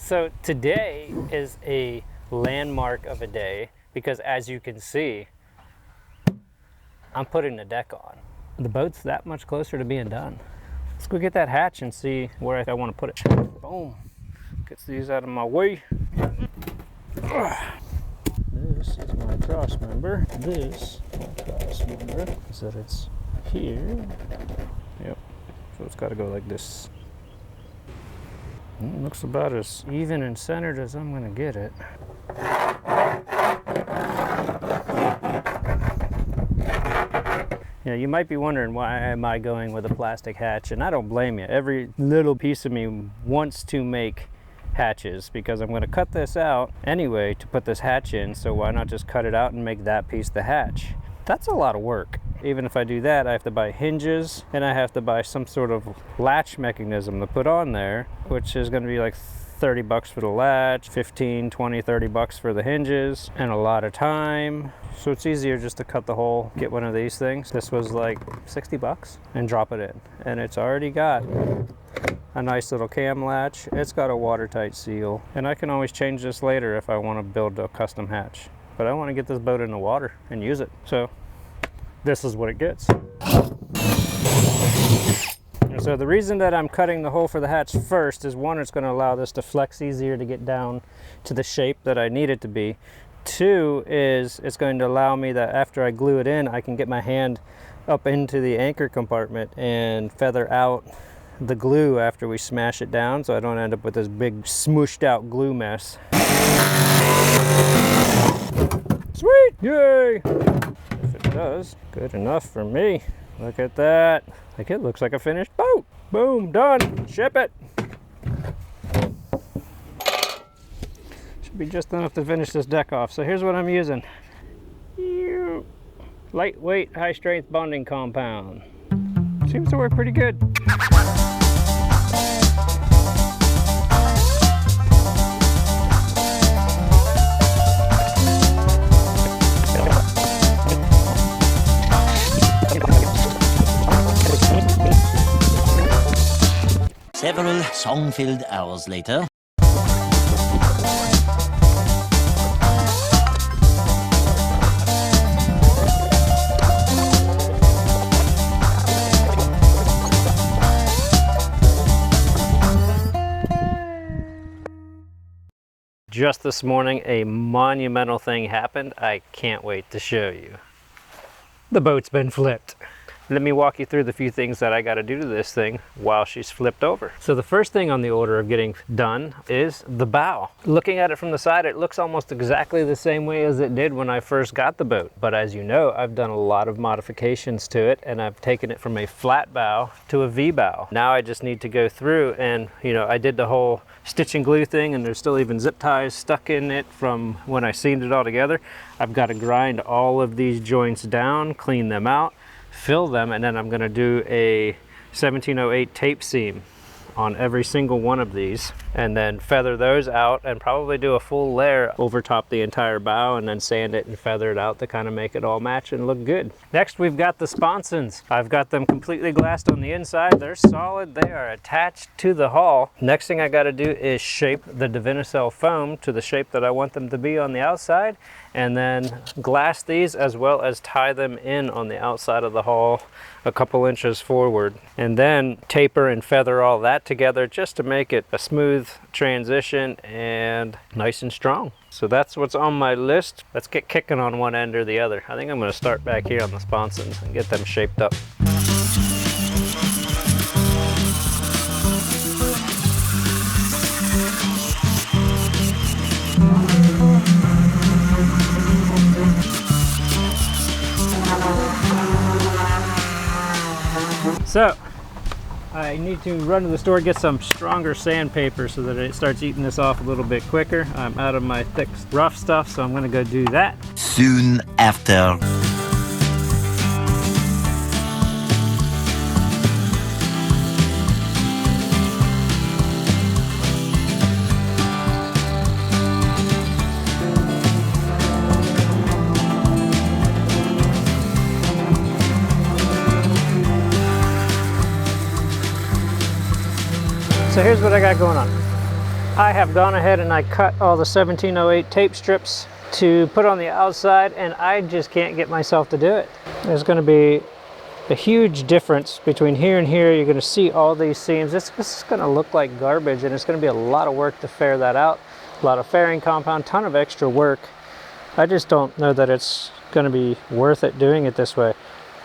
So today is a landmark of a day because, as you can see, I'm putting the deck on. The boat's that much closer to being done. Let's go get that hatch and see where I want to put it. Boom. Get these out of my way. This is my cross member. This cross member is that it's here. Yep. So it's got to go like this. Looks about as even and centered as I'm going to get it. You know, you might be wondering, why am I going with a plastic hatch? And I don't blame you. Every little piece of me wants to make hatches because I'm going to cut this out anyway to put this hatch in, so why not just cut it out and make that piece the hatch? That's a lot of work. Even if I do that, I have to buy hinges and I have to buy some sort of latch mechanism to put on there, which is going to be like 30 bucks for the latch, 15, 20, 30 bucks for the hinges, and a lot of time. So it's easier just to cut the hole, get one of these things. This was like 60 bucks and drop it in. And it's already got a nice little cam latch. It's got a watertight seal. And I can always change this later if I want to build a custom hatch. But I want to get this boat in the water and use it. So this is what it gets. And so the reason that I'm cutting the hole for the hatch first is, one, it's going to allow this to flex easier to get down to the shape that I need it to be. Two is it's going to allow me that after I glue it in, I can get my hand up into the anchor compartment and feather out the glue after we smash it down, so I don't end up with this big smooshed out glue mess. Sweet! Yay! If it does, good enough for me. Look at that. Like, it looks like a finished boat. Boom, done. Ship it. Should be just enough to finish this deck off. So here's what I'm using. Lightweight, high strength bonding compound. Seems to work pretty good. Several song-filled hours later. Just this morning, a monumental thing happened. I can't wait to show you. The boat's been flipped. Let me walk you through the few things that I got to do to this thing while she's flipped over. So the first thing on the order of getting done is the bow. Looking at it from the side, it looks almost exactly the same way as it did when I first got the boat. But as you know, I've done a lot of modifications to it, and I've taken it from a flat bow to a V bow. Now I just need to go through and, you know, I did the whole stitch and glue thing, and there's still even zip ties stuck in it from when I seamed it all together. I've got to grind all of these joints down, clean them out, fill them, and then I'm going to do a 1708 tape seam on every single one of these, and then feather those out and probably do a full layer over top the entire bow, and then sand it and feather it out to kind of make it all match and look good. Next, we've got the sponsons. I've got them completely glassed on the inside. They're solid. They are attached to the hull. Next thing I got to do is shape the Divinacell foam to the shape that I want them to be on the outside, and then glass these as well as tie them in on the outside of the hull a couple inches forward, and then taper and feather all that together just to make it a smooth transition and nice and strong. So that's what's on my list. Let's get kicking on one end or the other. I think I'm going to start back here on the sponsons and get them shaped up. So I need to run to the store, get some stronger sandpaper so that it starts eating this off a little bit quicker. I'm out of my thick rough stuff, so I'm going to go do that. Soon after. So here's what I got going on. I have gone ahead and I cut all the 1708 tape strips to put on the outside, and I just can't get myself to do it. There's going to be a huge difference between here and here. You're going to see all these seams. This is going to look like garbage, and it's going to be a lot of work to fair that out. A lot of fairing compound, ton of extra work. I just don't know that it's going to be worth it doing it this way.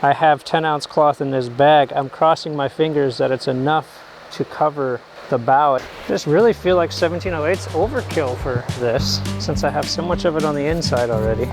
I have 10-ounce cloth in this bag. I'm crossing my fingers that it's enough to cover the bow. I just really feel like 1708's overkill for this, since I have so much of it on the inside already.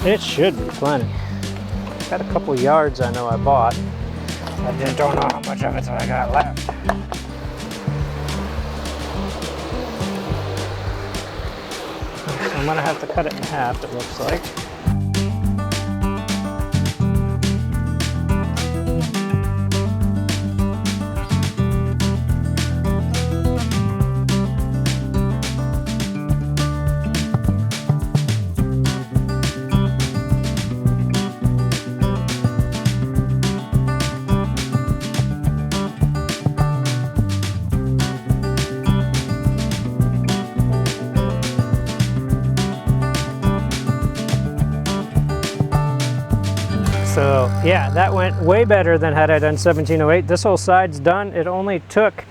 It should be plenty. Got a couple yards I know I bought. I just don't know how much of it I got left. So I'm gonna have to cut it in half, it looks like. So yeah, that went way better than had I done 1708. This whole side's done. It only took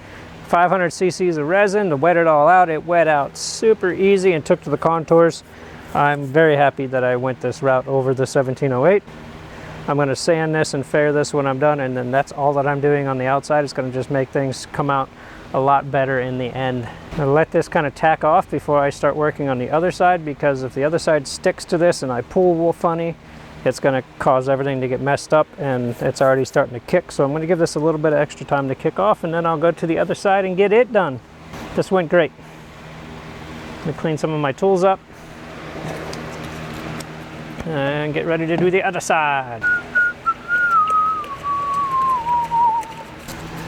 500 cc's of resin to wet it all out. It wet out super easy and took to the contours. I'm very happy that I went this route over the 1708. I'm going to sand this and fair this when I'm done, and then that's all that I'm doing on the outside. It's going to just make things come out a lot better in the end. I'm going to let this kind of tack off before I start working on the other side, because if the other side sticks to this and I pull funny, it's going to cause everything to get messed up, and it's already starting to kick. So I'm going to give this a little bit of extra time to kick off, and then I'll go to the other side and get it done. This went great. Let me clean some of my tools up and get ready to do the other side.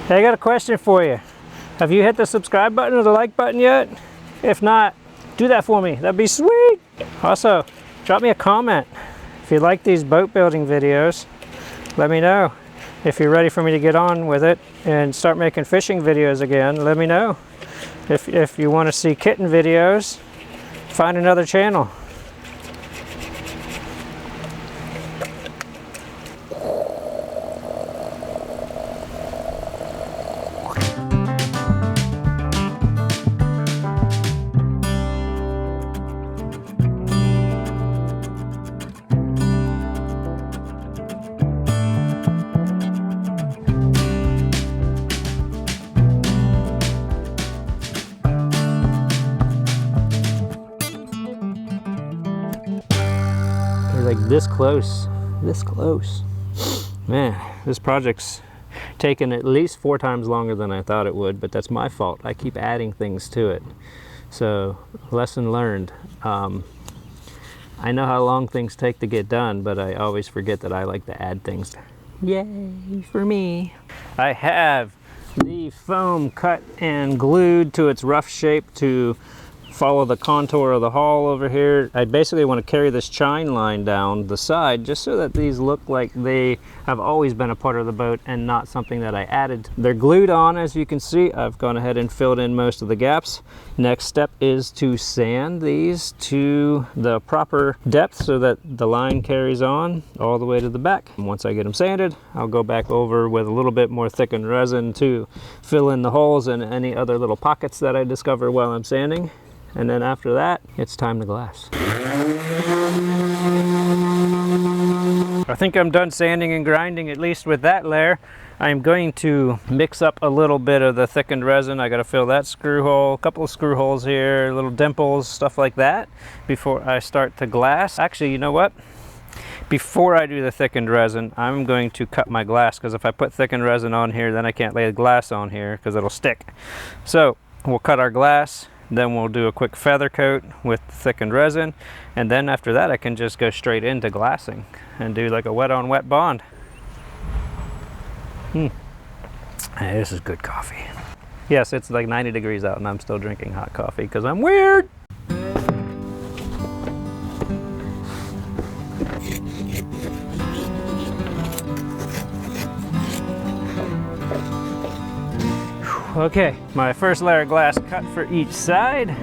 Hey, I got a question for you. Have you hit the subscribe button or the like button yet? If not, do that for me. That'd be sweet. Also, drop me a comment. If you like these boat building videos, let me know. If you're ready for me to get on with it and start making fishing videos again, let me know. If you want to see kitten videos, find another channel. Like this close. Man, this project's taken at least 4 times longer than I thought it would, but that's my fault. I keep adding things to it. So, lesson learned. I know how long things take to get done, but I always forget that I like to add things. Yay for me. I have the foam cut and glued to its rough shape to follow the contour of the hull over here. I basically want to carry this chine line down the side just so that these look like they have always been a part of the boat and not something that I added. They're glued on, as you can see. I've gone ahead and filled in most of the gaps. Next step is to sand these to the proper depth so that the line carries on all the way to the back. And once I get them sanded, I'll go back over with a little bit more thickened resin to fill in the holes and any other little pockets that I discover while I'm sanding. And then after that, it's time to glass. I think I'm done sanding and grinding, at least with that layer. I'm going to mix up a little bit of the thickened resin. I gotta fill that screw hole, a couple of screw holes here, little dimples, stuff like that, before I start to glass. Actually, you know what? Before I do the thickened resin, I'm going to cut my glass, because if I put thickened resin on here, then I can't lay the glass on here because it'll stick. So we'll cut our glass. Then we'll do a quick feather coat with thickened resin, and then after that I can just go straight into glassing and do like a wet on wet bond. Hey, this is good coffee. Yes, it's like 90 degrees out and I'm still drinking hot coffee because I'm weird. Okay, my first layer of glass cut for each side.